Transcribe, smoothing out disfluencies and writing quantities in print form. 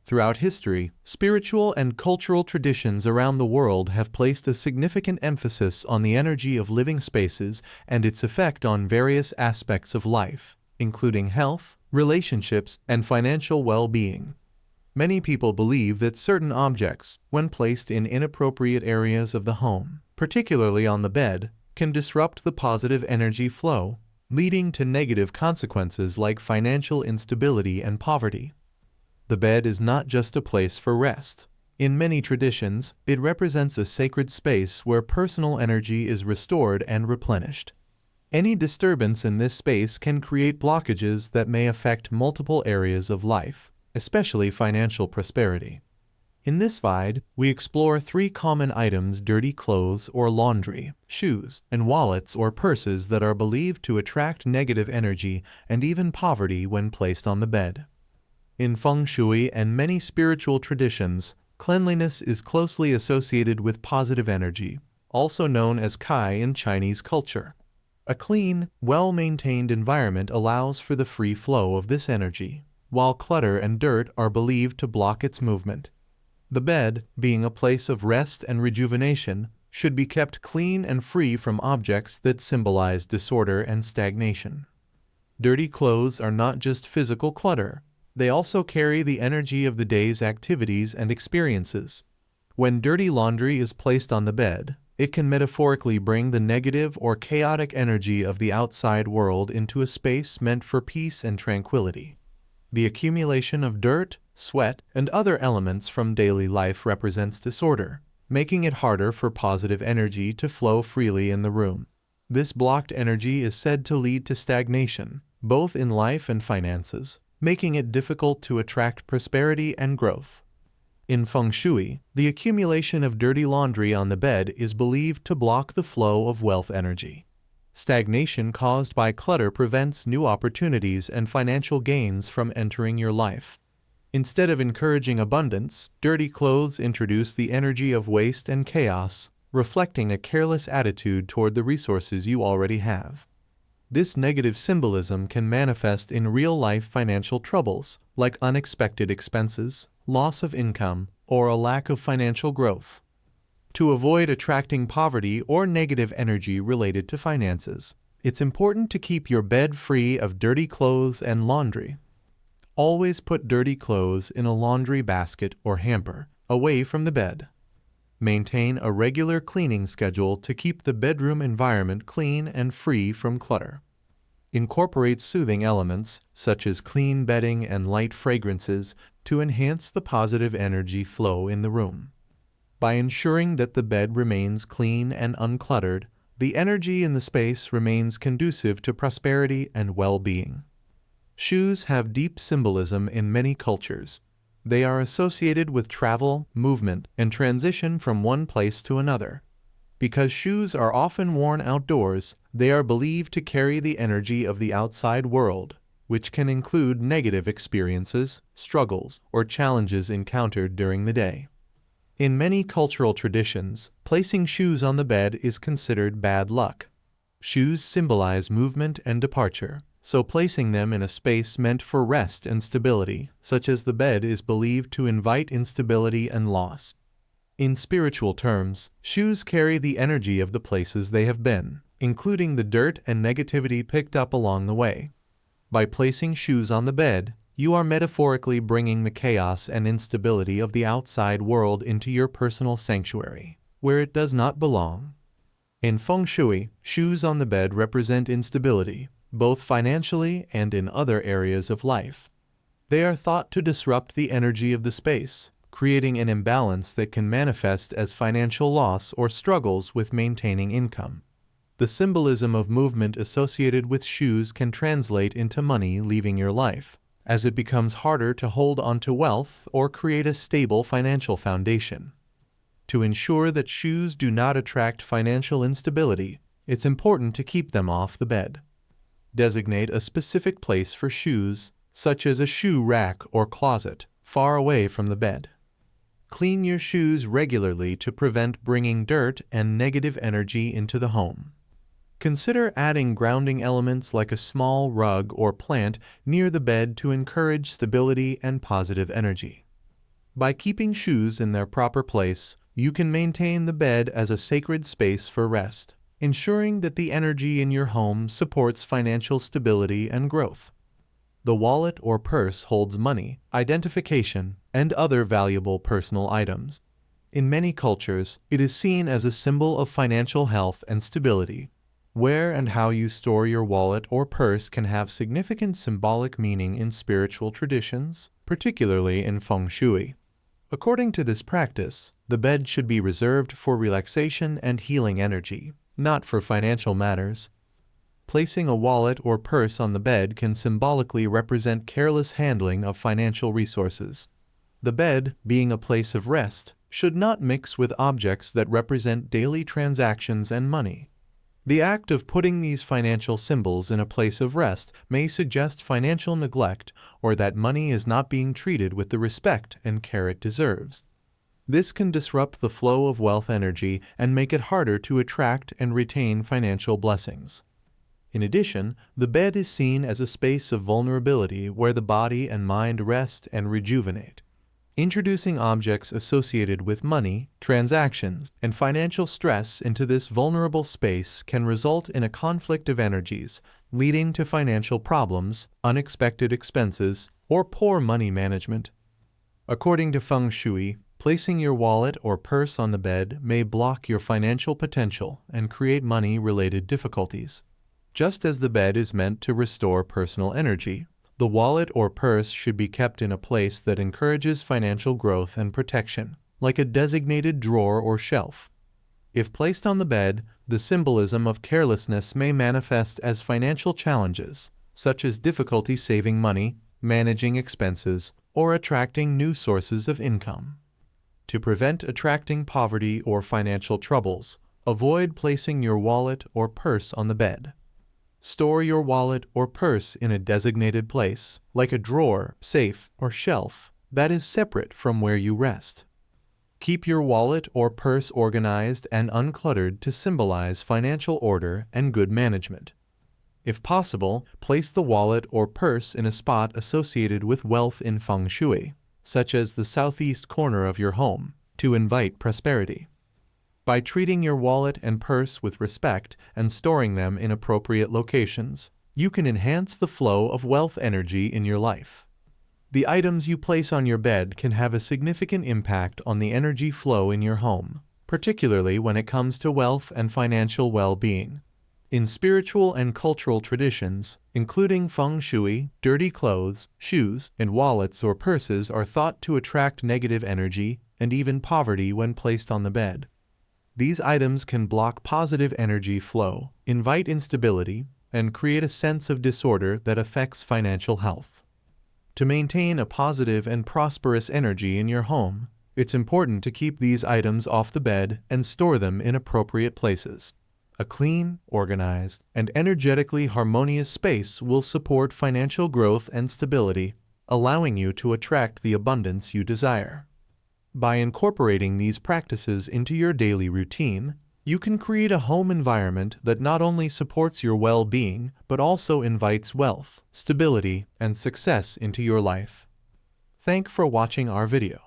Throughout history, spiritual and cultural traditions around the world have placed a significant emphasis on the energy of living spaces and its effect on various aspects of life, including health, relationships, and financial well-being. Many people believe that certain objects, when placed in inappropriate areas of the home, particularly on the bed, can disrupt the positive energy flow, leading to negative consequences like financial instability and poverty. The bed is not just a place for rest. In many traditions, it represents a sacred space where personal energy is restored and replenished. Any disturbance in this space can create blockages that may affect multiple areas of life, especially financial prosperity. In this video, we explore 3 common items: dirty clothes or laundry, shoes, and wallets or purses that are believed to attract negative energy and even poverty when placed on the bed. In Feng Shui and many spiritual traditions, cleanliness is closely associated with positive energy, also known as Kai in Chinese culture. A clean, well-maintained environment allows for the free flow of this energy, while clutter and dirt are believed to block its movement. The bed, being a place of rest and rejuvenation, should be kept clean and free from objects that symbolize disorder and stagnation. Dirty clothes are not just physical clutter. They also carry the energy of the day's activities and experiences. When dirty laundry is placed on the bed, it can metaphorically bring the negative or chaotic energy of the outside world into a space meant for peace and tranquility. The accumulation of dirt, sweat, and other elements from daily life represents disorder, making it harder for positive energy to flow freely in the room. This blocked energy is said to lead to stagnation, both in life and finances, making it difficult to attract prosperity and growth. In Feng Shui, the accumulation of dirty laundry on the bed is believed to block the flow of wealth energy. Stagnation caused by clutter prevents new opportunities and financial gains from entering your life. Instead of encouraging abundance, dirty clothes introduce the energy of waste and chaos, reflecting a careless attitude toward the resources you already have. This negative symbolism can manifest in real-life financial troubles, like unexpected expenses, loss of income, or a lack of financial growth. To avoid attracting poverty or negative energy related to finances, it's important to keep your bed free of dirty clothes and laundry. Always put dirty clothes in a laundry basket or hamper, away from the bed. Maintain a regular cleaning schedule to keep the bedroom environment clean and free from clutter. Incorporate soothing elements, such as clean bedding and light fragrances, to enhance the positive energy flow in the room. By ensuring that the bed remains clean and uncluttered, the energy in the space remains conducive to prosperity and well-being. Shoes have deep symbolism in many cultures. They are associated with travel, movement, and transition from one place to another. Because shoes are often worn outdoors, they are believed to carry the energy of the outside world, which can include negative experiences, struggles, or challenges encountered during the day. In many cultural traditions, placing shoes on the bed is considered bad luck. Shoes symbolize movement and departure, so placing them in a space meant for rest and stability, such as the bed, is believed to invite instability and loss. In spiritual terms, shoes carry the energy of the places they have been, including the dirt and negativity picked up along the way. By placing shoes on the bed, you are metaphorically bringing the chaos and instability of the outside world into your personal sanctuary, where it does not belong. In Feng Shui, shoes on the bed represent instability, both financially and in other areas of life. They are thought to disrupt the energy of the space, creating an imbalance that can manifest as financial loss or struggles with maintaining income. The symbolism of movement associated with shoes can translate into money leaving your life, as it becomes harder to hold onto wealth or create a stable financial foundation. To ensure that shoes do not attract financial instability, it's important to keep them off the bed. Designate a specific place for shoes, such as a shoe rack or closet, far away from the bed. Clean your shoes regularly to prevent bringing dirt and negative energy into the home. Consider adding grounding elements like a small rug or plant near the bed to encourage stability and positive energy. By keeping shoes in their proper place, you can maintain the bed as a sacred space for rest, ensuring that the energy in your home supports financial stability and growth. The wallet or purse holds money, identification, and other valuable personal items. In many cultures, it is seen as a symbol of financial health and stability. Where and how you store your wallet or purse can have significant symbolic meaning in spiritual traditions, particularly in Feng Shui. According to this practice, the bed should be reserved for relaxation and healing energy, not for financial matters. Placing a wallet or purse on the bed can symbolically represent careless handling of financial resources. The bed, being a place of rest, should not mix with objects that represent daily transactions and money. The act of putting these financial symbols in a place of rest may suggest financial neglect or that money is not being treated with the respect and care it deserves. This can disrupt the flow of wealth energy and make it harder to attract and retain financial blessings. In addition, the bed is seen as a space of vulnerability where the body and mind rest and rejuvenate. Introducing objects associated with money, transactions, and financial stress into this vulnerable space can result in a conflict of energies, leading to financial problems, unexpected expenses, or poor money management. According to Feng Shui, placing your wallet or purse on the bed may block your financial potential and create money-related difficulties. Just as the bed is meant to restore personal energy, the wallet or purse should be kept in a place that encourages financial growth and protection, like a designated drawer or shelf. If placed on the bed, the symbolism of carelessness may manifest as financial challenges, such as difficulty saving money, managing expenses, or attracting new sources of income. To prevent attracting poverty or financial troubles, avoid placing your wallet or purse on the bed. Store your wallet or purse in a designated place, like a drawer, safe, or shelf, that is separate from where you rest. Keep your wallet or purse organized and uncluttered to symbolize financial order and good management. If possible, place the wallet or purse in a spot associated with wealth in Feng Shui, such as the southeast corner of your home, to invite prosperity. By treating your wallet and purse with respect and storing them in appropriate locations, you can enhance the flow of wealth energy in your life. The items you place on your bed can have a significant impact on the energy flow in your home, particularly when it comes to wealth and financial well-being. In spiritual and cultural traditions, including Feng Shui, dirty clothes, shoes, and wallets or purses are thought to attract negative energy and even poverty when placed on the bed. These items can block positive energy flow, invite instability, and create a sense of disorder that affects financial health. To maintain a positive and prosperous energy in your home, it's important to keep these items off the bed and store them in appropriate places. A clean, organized, and energetically harmonious space will support financial growth and stability, allowing you to attract the abundance you desire. By incorporating these practices into your daily routine, you can create a home environment that not only supports your well-being, but also invites wealth, stability, and success into your life. Thanks for watching our video.